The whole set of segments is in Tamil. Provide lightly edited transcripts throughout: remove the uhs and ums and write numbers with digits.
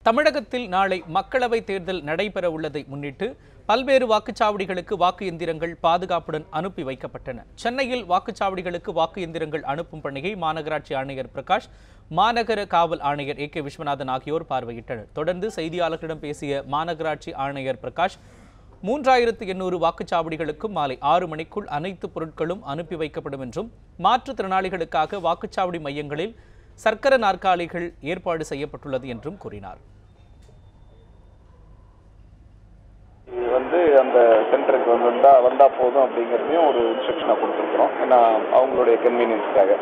தமிழகத்தில் நாளை மக்களவைத் தேர்தல் நடைபெற உள்ளதை முன்னிட்டு பல்வேறு வாக்குச்சாவடிகளுக்கு வாக்கு எந்திரங்கள் பாதுகாப்புடன் அனுப்பி வைக்கப்பட்டன. சென்னையில் வாக்குச்சாவடிகளுக்கு வாக்கு எந்திரங்கள் அனுப்பும் பணியை மாநகராட்சி ஆணையர் பிரகாஷ், மாநகர காவல் ஆணையர் ஏ.கே. விஸ்வநாதன் ஆகியோர் பார்வையிட்டனர். தொடர்ந்து செய்தியாளர்களிடம் பேசிய மாநகராட்சி ஆணையர் பிரகாஷ், 3800 வாக்குச்சாவடிகளுக்கும் மாலை 6 மணிக்குள் அனைத்து பொருட்களும் அனுப்பி வைக்கப்படும் என்றும், மாற்றுத்திறனாளிகளுக்காக வாக்குச்சாவடி மையங்களில் சர்க்கர நாற்காலிகள் ஏற்பாடு செய்யப்பட்டுள்ளது என்றும் கூறினார். அந்த சென்டருக்கு வந்தா போதும் அப்படிங்கிறதையும் ஒரு இன்ஸ்ட்ரக்ஷனை கொடுத்துருக்குறோம். ஏன்னா அவங்களுடைய கன்வீனியன்ஸ்க்காக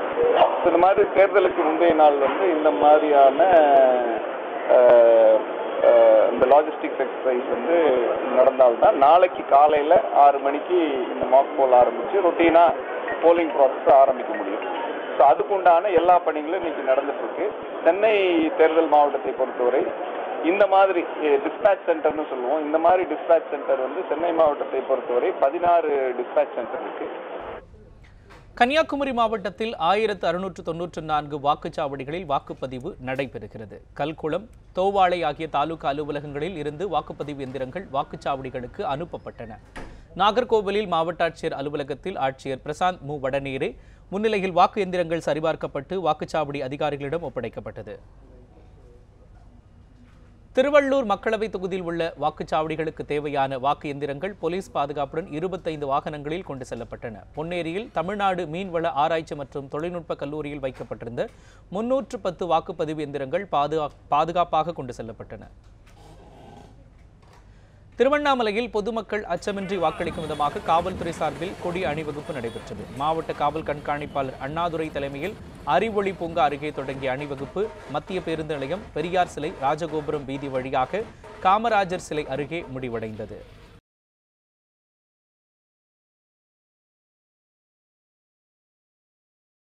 இந்த மாதிரி தேர்தலுக்கு முந்தைய நாள் இந்த மாதிரியான இந்த லாஜிஸ்டிக்ஸ் எக்ஸசைஸ் நடந்தால்தான் நாளைக்கு காலையில் 6 மணிக்கு இந்த மாக் போல் ஆரம்பித்து ரொட்டீனாக போலிங் ப்ராசஸ் ஆரம்பிக்க முடியும். ஸோ அதுக்குண்டான எல்லா பணிகளும் இன்னைக்கு நடந்துட்டு இருக்கு. சென்னை தேர்தல் மாவட்டத்தை பொறுத்தவரை இந்த மாதிரி டிஸ்பேட்ச் சென்டர்னு சொல்லுவோம். இந்த மாதிரி டிஸ்பேட்ச் சென்டர் சென்னை மாவட்டத்தை பொறுத்தவரை 16 டிஸ்பேட்ச் சென்டர் இருக்கு. கன்னியாகுமரி மாவட்டத்தில் 1694 வாக்குச்சாவடிகளில் வாக்குப்பதிவு நடைபெறுகிறது. கல்குளம், தோவாளை ஆகிய தாலுகா அலுவலகங்களில் இருந்து வாக்குப்பதிவு எந்திரங்கள் வாக்குச்சாவடிகளுக்கு அனுப்பப்பட்டன. நாகர்கோவிலில் மாவட்ட ஆட்சியர் அலுவலகத்தில் ஆட்சியர் பிரசாந்த் மு. வடநீரே முன்னிலையில் வாக்கு எந்திரங்கள் சரிபார்க்கப்பட்டு வாக்குச்சாவடி அதிகாரிகளிடம் ஒப்படைக்கப்பட்டது. திருவள்ளூர் மக்களவைத் தொகுதியில் உள்ள வாக்குச்சாவடிகளுக்கு தேவையான வாக்கு எந்திரங்கள் போலீஸ் பாதுகாப்புடன் 25 வாகனங்களில் கொண்டு செல்லப்பட்டன. பொன்னேரியில் தமிழ்நாடு மீன்வள ஆராய்ச்சி மற்றும் தொழில்நுட்ப கல்லூரியில் வைக்கப்பட்டிருந்த 310 வாக்குப்பதிவு எந்திரங்கள் பாதுகாப்பாக கொண்டு செல்லப்பட்டன. திருவண்ணாமலையில் பொதுமக்கள் அச்சமின்றி வாக்களிக்கும் விதமாக காவல்துறை சார்பில் கொடி அணிவகுப்பு நடைபெற்றது. மாவட்ட காவல் கண்காணிப்பாளர் அண்ணாதுரை தலைமையில் அறிவொளி பூங்கா அருகே தொடங்கிய அணிவகுப்பு மத்திய பேருந்து நிலையம், பெரியார் சிலை, ராஜகோபுரம் வீதி வழியாக காமராஜர் சிலை அருகே முடிவடைந்தது.